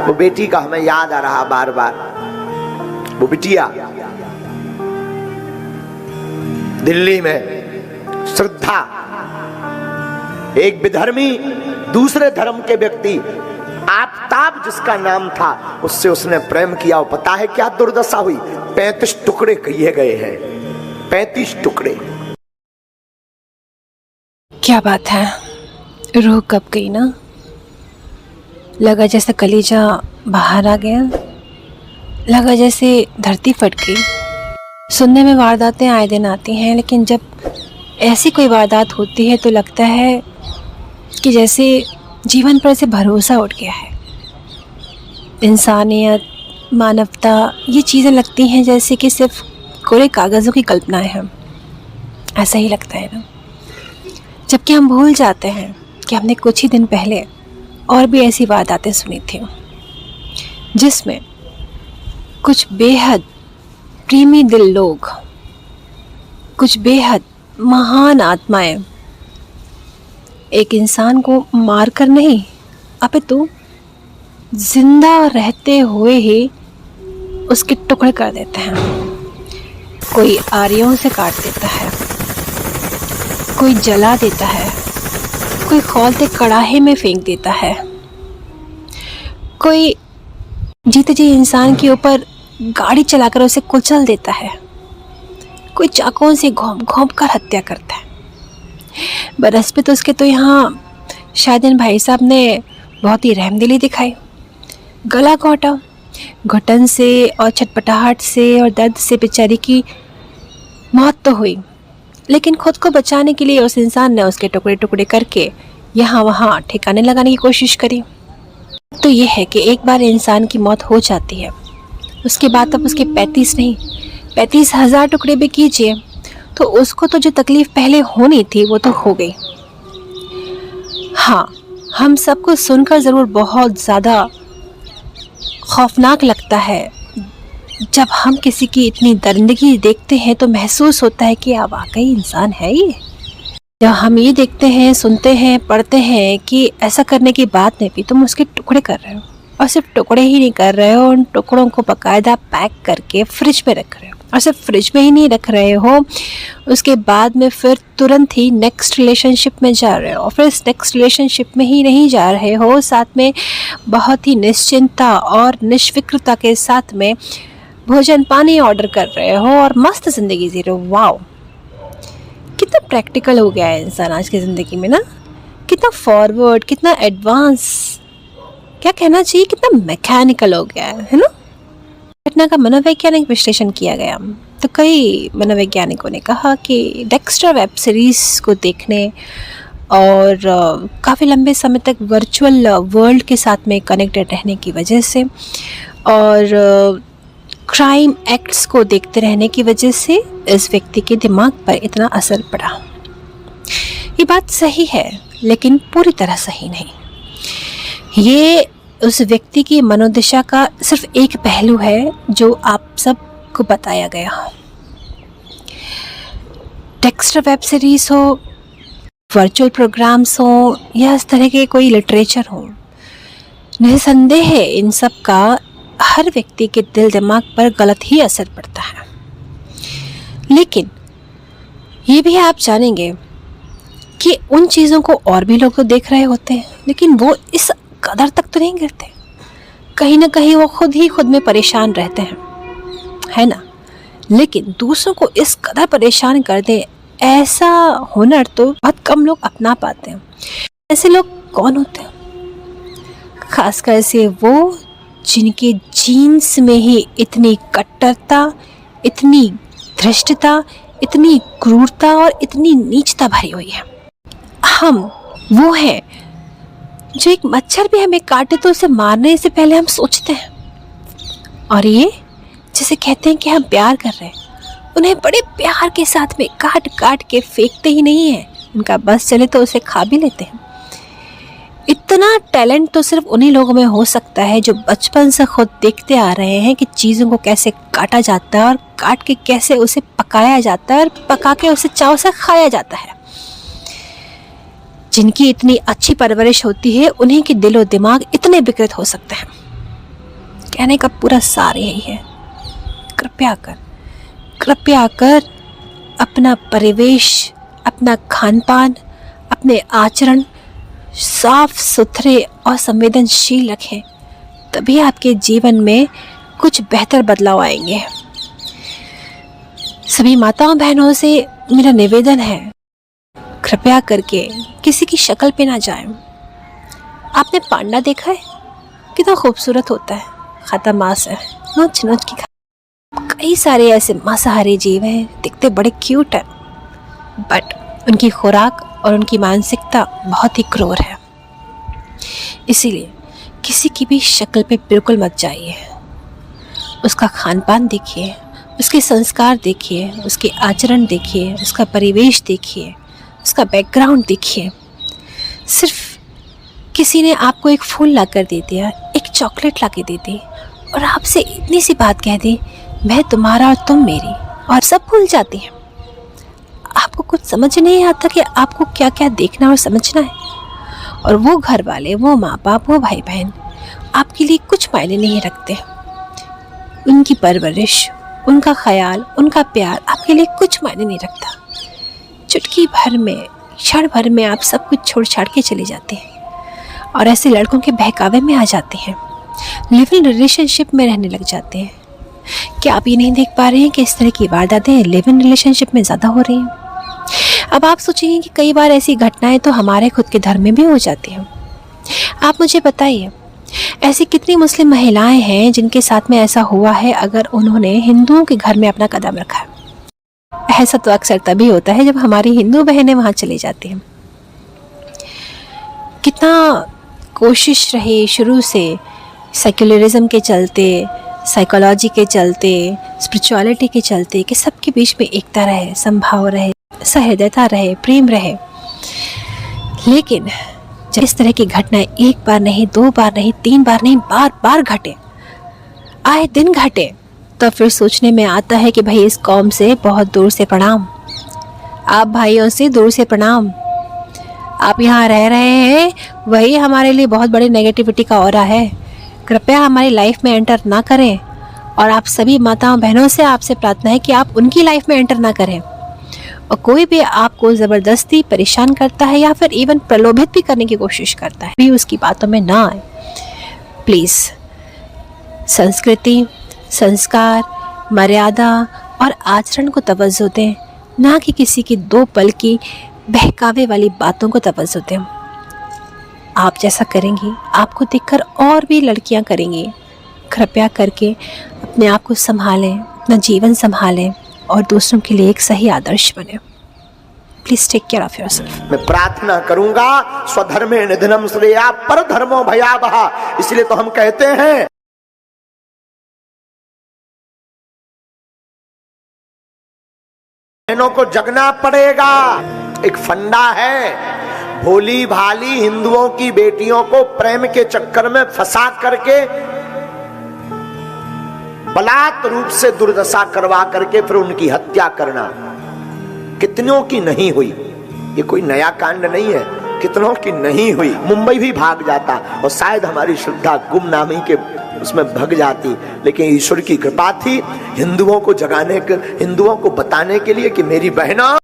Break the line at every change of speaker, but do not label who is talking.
वो बेटी का हमें याद आ रहा बार बार। वो बिटिया दिल्ली में श्रद्धा, एक विधर्मी दूसरे धर्म के व्यक्ति आफताब जिसका नाम था, उससे उसने प्रेम किया। और पता है क्या दुर्दशा हुई? 35 टुकड़े किए गए हैं, 35 टुकड़े।
क्या बात है, रूह कब गई ना। लगा जैसे कलेजा बाहर आ गया, लगा जैसे धरती फट गई। सुनने में वारदातें आए दिन आती हैं, लेकिन जब ऐसी कोई वारदात होती है तो लगता है कि जैसे जीवन पर से भरोसा उठ गया है। इंसानियत, मानवता, ये चीज़ें लगती हैं जैसे कि सिर्फ कोरे कागज़ों की कल्पनाएं हैं। ऐसा ही लगता है ना, जबकि हम भूल जाते हैं कि हमने कुछ ही दिन पहले और भी ऐसी वारदातें सुनी थी, जिसमें कुछ बेहद प्रेमी दिल लोग, कुछ बेहद महान आत्माएं एक इंसान को मार कर नहीं, अपितु जिंदा रहते हुए ही उसके टुकड़े कर देते हैं। कोई आरियों से काट देता है, कोई जला देता है, कोई खौलते कड़ाहे में फेंक देता है, कोई जीते जी इंसान के ऊपर गाड़ी चलाकर उसे कुचल देता है, कोई चाकुओं से घोंप घोंप कर हत्या करता है। बरसपत उसके तो यहाँ शायद इन भाई साहब ने बहुत ही रहमदिली दिखाई। गला घोटा, घुटन से और छटपटाहट से और दर्द से बेचारी की मौत तो हुई, लेकिन खुद को बचाने के लिए उस इंसान ने उसके टुकड़े टुकड़े करके यहाँ वहाँ ठिकाने लगाने की कोशिश करी। तो ये है कि एक बार इंसान की मौत हो जाती है, उसके बाद अब उसके 35 नहीं 35,000 टुकड़े भी कीजिए तो उसको तो जो तकलीफ़ पहले होनी थी वो तो हो गई। हाँ, हम सबको सुनकर ज़रूर बहुत ज़्यादा खौफनाक लगता है। जब हम किसी की इतनी दरिंदगी देखते हैं तो महसूस होता है कि वाकई इंसान है ये। जब हम ये देखते हैं, सुनते हैं, पढ़ते हैं कि ऐसा करने के बाद में भी तुम उसके टुकड़े कर रहे हो, और सिर्फ टुकड़े ही नहीं कर रहे हो, उन टुकड़ों को बाकायदा पैक करके फ्रिज में रख रहे हो, और सिर्फ फ्रिज में ही नहीं रख रहे हो, उसके बाद में फिर तुरंत ही नेक्स्ट रिलेशनशिप में जा रहे हो, और फिर इस नेक्स्ट रिलेशनशिप में ही नहीं जा रहे हो, साथ में बहुत ही निश्चिंतता और निष्फिक्रता के साथ में भोजन पानी ऑर्डर कर रहे हो और मस्त ज़िंदगी जी रहे हो। वाओ, कितना प्रैक्टिकल हो गया है इंसान आज की ज़िंदगी में ना, कितना फॉरवर्ड, कितना एडवांस, क्या कहना चाहिए, कितना मैकेनिकल हो गया है ना। घटना का मनोवैज्ञानिक विश्लेषण किया गया तो कई मनोवैज्ञानिकों ने कहा कि डेक्स्टर वेब सीरीज़ को देखने और काफ़ी लंबे समय तक वर्चुअल वर्ल्ड के साथ में कनेक्टेड रहने की वजह से और क्राइम एक्ट्स को देखते रहने की वजह से इस व्यक्ति के दिमाग पर इतना असर पड़ा। ये बात सही है, लेकिन पूरी तरह सही नहीं। ये उस व्यक्ति की मनोदशा का सिर्फ एक पहलू है जो आप सबको बताया गया। डेक्स्टर वेब सीरीज हो, वर्चुअल प्रोग्राम्स हो, या इस तरह के कोई लिटरेचर हो, निसंदेह है इन सब का हर व्यक्ति के दिल दिमाग पर गलत ही असर पड़ता है। लेकिन ये भी आप जानेंगे कि उन चीज़ों को और भी लोग तो देख रहे होते हैं, लेकिन वो इस कदर तक तो नहीं गिरते। कहीं ना कहीं वो खुद में परेशान रहते हैं, है ना। लेकिन दूसरों को इस कदर परेशान कर दे, ऐसा हुनर तो बहुत कम लोग अपना पाते हैं। ऐसे लोग कौन होते हैं? खासकर से वो जिनके जीन्स में ही इतनी कट्टरता, इतनी धृष्टता, इतनी क्रूरता और इतनी नीचता भरी हुई है। हम वो हैं जो एक मच्छर भी हमें काटे तो उसे मारने से पहले हम सोचते हैं, और ये जैसे कहते हैं कि हम प्यार कर रहे हैं, उन्हें बड़े प्यार के साथ में काट काट के फेंकते ही नहीं है, उनका बस चले तो उसे खा भी लेते हैं। इतना टैलेंट तो सिर्फ उन्हीं लोगों में हो सकता है जो बचपन से खुद देखते आ रहे हैं कि चीज़ों को कैसे काटा जाता है और काट के कैसे उसे पकाया जाता है और पका के उसे चाव से खाया जाता है। जिनकी इतनी अच्छी परवरिश होती है, उन्हीं के दिलो दिमाग इतने विकृत हो सकते हैं। कहने का पूरा सार यही है, कृपया कर अपना परिवेश, अपना खान पान, अपने आचरण साफ सुथरे और संवेदनशील रखें, तभी आपके जीवन में कुछ बेहतर बदलाव आएंगे। सभी माताओं बहनों से मेरा निवेदन है, कृपया करके किसी की शक्ल पे ना जाएं। आपने पांडा देखा है? कितना खूबसूरत होता है, खाता मांस है, नोच नोच के कई सारे ऐसे मांसाहारी जीव हैं, दिखते बड़े क्यूट हैं, बट उनकी खुराक और उनकी मानसिकता बहुत ही क्रूर है। इसीलिए किसी की भी शक्ल पे बिल्कुल मत जाइए। उसका खान पान देखिए, उसके संस्कार देखिए, उसके आचरण देखिए, उसका परिवेश देखिए, उसका बैकग्राउंड देखिए। सिर्फ किसी ने आपको एक फूल ला कर दे दिया, एक चॉकलेट ला के दे दी और आपसे इतनी सी बात कह दी, मैं तुम्हारा और तुम मेरी, और सब भूल जाती हैं। आपको कुछ समझ नहीं आता कि आपको क्या क्या देखना और समझना है। और वो घर वाले, वो माँ बाप, वो भाई बहन आपके लिए कुछ मायने नहीं रखते। उनकी परवरिश, उनका ख्याल, उनका प्यार आपके लिए कुछ मायने नहीं रखता। चुटकी भर में, क्षण भर में आप सब कुछ छोड़ छाड़ के चले जाते हैं और ऐसे लड़कों के बहकावे में आ जाते हैं, लिव इन रिलेशनशिप में रहने लग जाते हैं। क्या आप ये नहीं देख पा रहे हैं कि इस तरह की वारदातें लिव इन रिलेशनशिप में ज़्यादा हो रही हैं? अब आप सोचेंगे कि कई बार ऐसी घटनाएं तो हमारे खुद के धर्म में भी हो जाती हैं। आप मुझे बताइए, ऐसी कितनी मुस्लिम महिलाएं हैं जिनके साथ में ऐसा हुआ है अगर उन्होंने हिंदुओं के घर में अपना कदम रखा है? ऐसा तो अक्सर तभी होता है जब हमारी हिंदू बहनें वहाँ चली जाती हैं। कितना कोशिश रही शुरू से सेक्युलरिज्म के चलते, साइकोलॉजी के चलते, स्पिरिचुअलिटी के चलते कि सबके बीच में एकता रहे, संभाव रहे, सहृदयता रहे, प्रेम रहे। लेकिन जब इस तरह की घटनाएं एक बार नहीं, दो बार नहीं, तीन बार नहीं, बार बार घटे, आए दिन घटे, तो फिर सोचने में आता है कि भाई इस कौम से बहुत दूर से प्रणाम, आप भाइयों से दूर से प्रणाम। आप यहाँ रह रहे हैं, वही हमारे लिए बहुत बड़ी नेगेटिविटी का ऑरा है। कृपया हमारी लाइफ में एंटर ना करें। और आप सभी माताओं बहनों से आपसे प्रार्थना है कि आप उनकी लाइफ में एंटर ना करें। और कोई भी आपको ज़बरदस्ती परेशान करता है या फिर इवन प्रलोभित भी करने की कोशिश करता है, भी उसकी बातों में ना आए। प्लीज़ संस्कृति, संस्कार, मर्यादा और आचरण को तवज्जो दें, ना कि किसी की दो पल की बहकावे वाली बातों को तवज्जो दें। आप जैसा करेंगी, आपको देखकर और भी लड़कियां करेंगी। कृपया करके अपने आप को संभालें, अपना जीवन संभालें और दूसरों के लिए एक सही आदर्श बने। Please take care of yourself.
मैं प्रार्थना करूंगा, स्वधर्मे निधनम श्रेया पर धर्मो भयावहा। इसलिए तो हम कहते हैं बहनों को जगना पड़ेगा। एक फंडा है, भोली भाली हिंदुओं की बेटियों को प्रेम के चक्कर में फंसा करके बलात् रूप से दुर्दशा करवा करके फिर उनकी हत्या करना कितनों की नहीं हुई। ये कोई नया कांड नहीं है, कितनों की नहीं हुई। मुंबई भी भाग जाता और शायद हमारी श्रद्धा गुमनामी के उसमें भग जाती, लेकिन ईश्वर की कृपा थी हिंदुओं को जगाने के, हिंदुओं को बताने के लिए कि मेरी बहनों